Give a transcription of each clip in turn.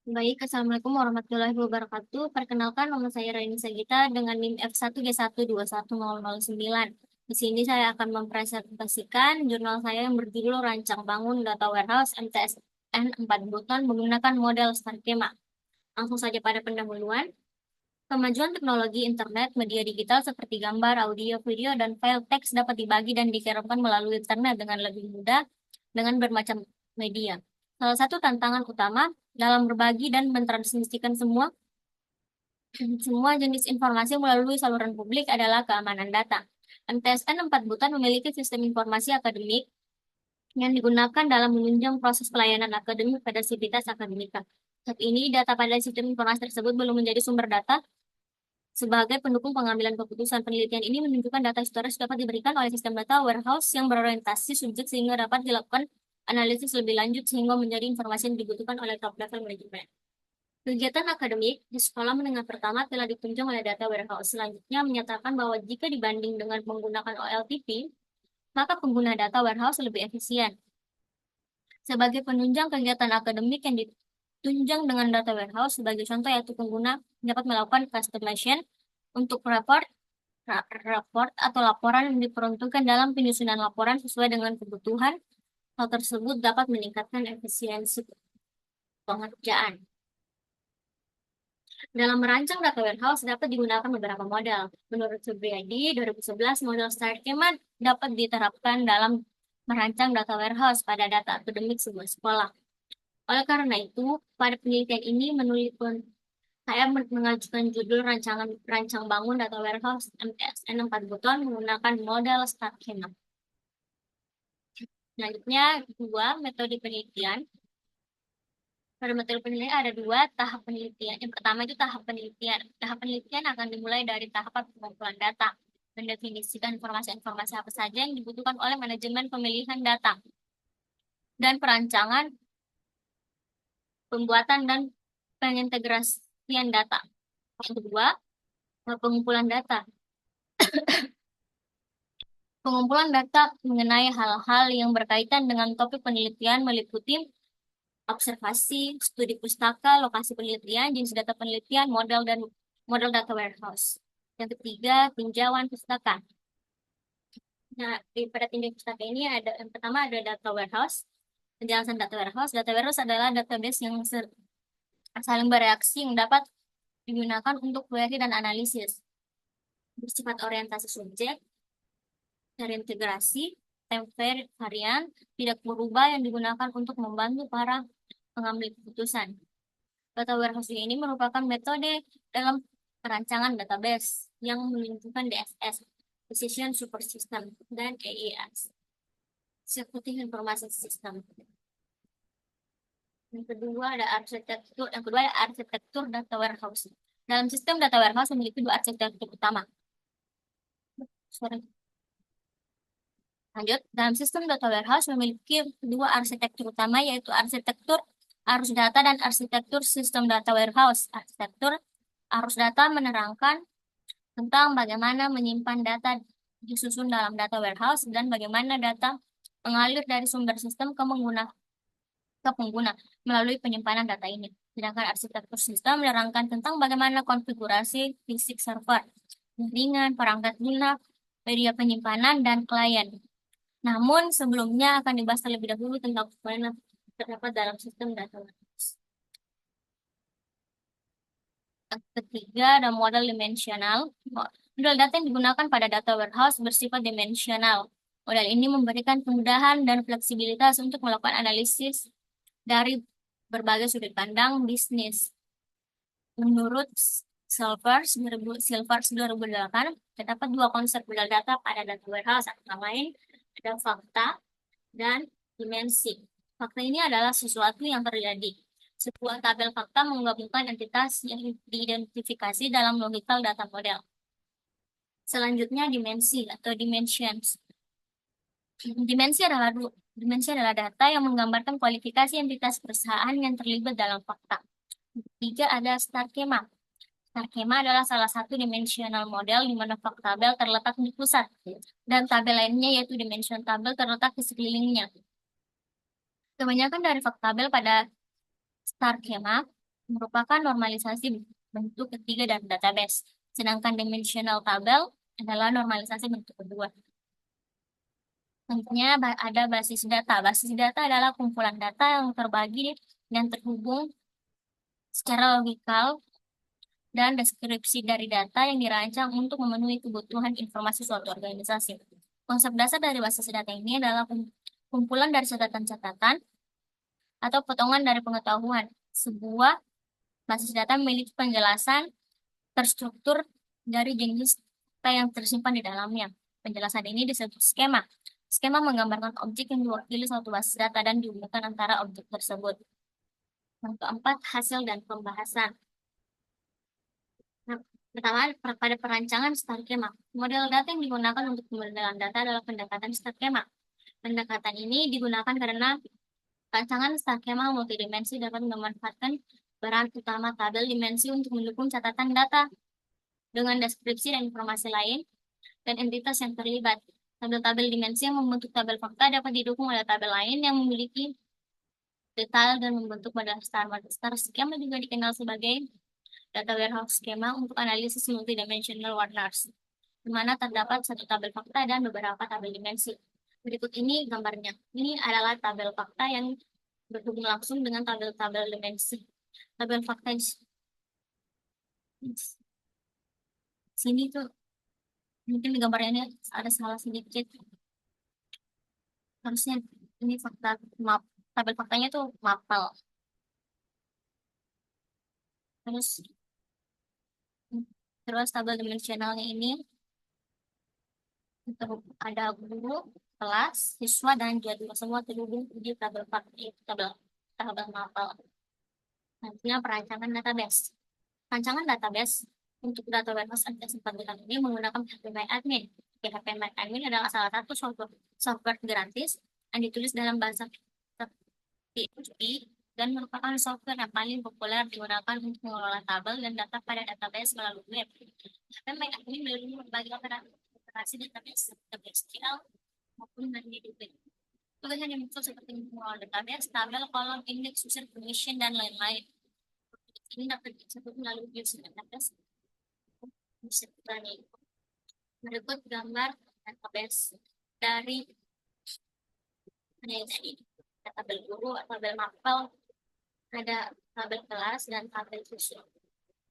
Baik, Assalamualaikum warahmatullahi wabarakatuh. Perkenalkan, nama saya Raini Sagita dengan NIM F1G1210009. Di sini saya akan mempresentasikan jurnal saya yang berjudul Rancang Bangun Data Warehouse MTSN 4 Buton menggunakan model Starkema. Langsung saja pada pendahuluan. Kemajuan teknologi internet, media digital seperti gambar, audio, video, dan file teks dapat dibagi dan dikirimkan melalui internet dengan lebih mudah dengan bermacam media. Salah satu tantangan utama dalam berbagi dan mentransmisikan semua jenis informasi melalui saluran publik adalah keamanan data. MTSN 4 Butan memiliki sistem informasi akademik yang digunakan dalam menunjang proses pelayanan akademik pada sivitas akademika. Saat ini, data pada sistem informasi tersebut belum menjadi sumber data sebagai pendukung pengambilan keputusan. Penelitian ini menunjukkan data historis dapat diberikan oleh sistem data warehouse yang berorientasi subjek sehingga dapat dilakukan analisis lebih lanjut sehingga menjadi informasi yang dibutuhkan oleh top level manajemen. Kegiatan akademik di sekolah menengah pertama telah ditunjang oleh data warehouse. Selanjutnya menyatakan bahwa jika dibanding dengan menggunakan OLTP, maka pengguna data warehouse lebih efisien. Sebagai penunjang kegiatan akademik yang ditunjang dengan data warehouse, sebagai contoh yaitu pengguna dapat melakukan customization untuk raport atau laporan yang diperuntukkan dalam penyusunan laporan sesuai dengan kebutuhan. Hal tersebut dapat meningkatkan efisiensi pengerjaan. Dalam merancang data warehouse dapat digunakan beberapa model. Menurut Subriyadi, 2011 model Starkema dapat diterapkan dalam merancang data warehouse pada data akademik sebuah sekolah. Oleh karena itu, pada penelitian ini saya mengajukan judul rancang bangun data warehouse MTSN 4 Buton menggunakan model Starkema. Selanjutnya, dua metode penelitian. Pada metode penelitian ada dua tahap penelitian. Yang pertama itu tahap penelitian. Tahap penelitian akan dimulai dari tahapan pengumpulan data, mendefinisikan informasi-informasi apa saja yang dibutuhkan oleh manajemen pemilihan data, dan perancangan, pembuatan, dan pengintegrasian data. Yang kedua, pengumpulan data. Pengumpulan data mengenai hal-hal yang berkaitan dengan topik penelitian meliputi observasi, studi pustaka, lokasi penelitian, jenis data penelitian, model dan model data warehouse. Yang ketiga, tinjauan pustaka. Nah, pada tinjauan pustaka ini ada yang pertama ada data warehouse. Penjelasan data warehouse. Data warehouse adalah database yang saling bereaksi yang dapat digunakan untuk query dan analisis. Bersifat orientasi subjek, terintegrasi, time varian, tidak berubah yang digunakan untuk membantu para pengambil keputusan. Data warehouse ini merupakan metode dalam perancangan database yang menunjukkan DSS, Decision Support System, dan AES, Executive Information System. Yang kedua ada arsitektur data warehouse. Dalam sistem data warehouse memiliki dua arsitektur utama. Sorry. Lanjut, dalam sistem data warehouse memiliki dua arsitektur utama, yaitu arsitektur arus data dan arsitektur sistem data warehouse. Arsitektur arus data menerangkan tentang bagaimana menyimpan data disusun dalam data warehouse dan bagaimana data mengalir dari sumber sistem ke pengguna melalui penyimpanan data ini. Sedangkan arsitektur sistem menerangkan tentang bagaimana konfigurasi fisik server, jaringan, perangkat lunak, media penyimpanan, dan klien. Namun, sebelumnya akan dibahas terlebih dahulu tentang komponen yang terdapat dalam sistem data warehouse. Yang ketiga, ada model dimensional. Model data yang digunakan pada data warehouse bersifat dimensional. Model ini memberikan kemudahan dan fleksibilitas untuk melakukan analisis dari berbagai sudut pandang bisnis. Menurut Silvers 2008, terdapat dua konsep model data pada data warehouse, antara lain ada fakta dan dimensi. Fakta ini adalah sesuatu yang terjadi. Sebuah tabel fakta menggabungkan entitas yang diidentifikasi dalam logical data model. Selanjutnya dimensi atau dimensions. Dimensi adalah data yang menggambarkan kualifikasi entitas perusahaan yang terlibat dalam fakta. Ketiga ada Starkema. Starkema adalah salah satu dimensional model di mana faktabel terletak di pusat dan tabel lainnya yaitu dimension tabel terletak di sekelilingnya. Kebanyakan dari faktabel pada Starkema merupakan normalisasi bentuk ketiga dari database. Sedangkan dimensional tabel adalah normalisasi bentuk kedua. Tentunya ada basis data. Basis data adalah kumpulan data yang terbagi dan terhubung secara logikal dan deskripsi dari data yang dirancang untuk memenuhi kebutuhan informasi suatu organisasi. Konsep dasar dari basis data ini adalah kumpulan dari catatan-catatan atau potongan dari pengetahuan. Sebuah basis data memiliki penjelasan terstruktur dari jenis data yang tersimpan di dalamnya. Penjelasan ini disebut skema. Skema menggambarkan objek yang diwakili suatu basis data dan dihubungkan antara objek tersebut. Yang keempat, hasil dan pembahasan. Nah, pertama, pada perancangan skema. Model data yang digunakan untuk pemodelan data adalah pendekatan skema. Pendekatan ini digunakan karena rancangan skema multidimensi dapat memanfaatkan peran utama tabel dimensi untuk mendukung catatan data dengan deskripsi dan informasi lain dan entitas yang terlibat. Tabel-tabel dimensi yang membentuk tabel fakta dapat didukung oleh tabel lain yang memiliki detail dan membentuk model star. Model star skema juga dikenal sebagai data warehouse skema untuk analisis multidimensional warners, di mana terdapat satu tabel fakta dan beberapa tabel dimensi. Berikut ini gambarnya. Ini adalah tabel fakta yang berhubung langsung dengan tabel-tabel dimensi. Tabel fakta di sini tuh mungkin di gambarnya ini ada salah sedikit. Harusnya ini fakta map. Tabel faktanya tuh mapel. Terus terus tabel dimensionalnya ini ada guru, kelas, siswa, dan jadwal semua terhubung di tabel fakta, tabel tabel mapel. Nantinya perancangan database. Rancangan database untuk data warehouse anti-sempat ini menggunakan PHP MyAdmin. PHP MyAdmin adalah salah satu software gratis yang ditulis dalam bahasa PHP dan merupakan software yang paling populer digunakan untuk mengelola tabel dan data pada database melalui web. PHP MyAdmin melindungi berbagai operasi database seperti SQL maupun dari web. Tugasnya dimaksud seperti mengelola database, tabel, kolom, indeks, user permission, dan lain-lain. Ini dapat disebut melalui user database. Berikut gambar database dari tadi tabel guru, tabel mapel, ada tabel kelas, dan tabel siswa.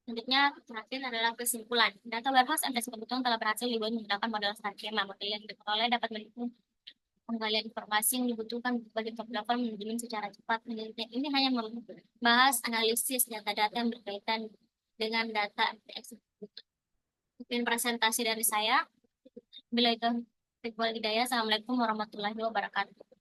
Selanjutnya, terakhir adalah kesimpulan. Data warehouse MTS kebetulan telah berhasil dibuat menggunakan model skema. Model yang diperoleh dapat mendukung penggalian informasi yang dibutuhkan bagi fotografer manajemen secara cepat. Penelitian ini hanya membahas analisis data-data yang berkaitan dengan data MTS. Mungkin presentasi dari saya. Bila itu Hidayah. Assalamualaikum warahmatullahi wabarakatuh.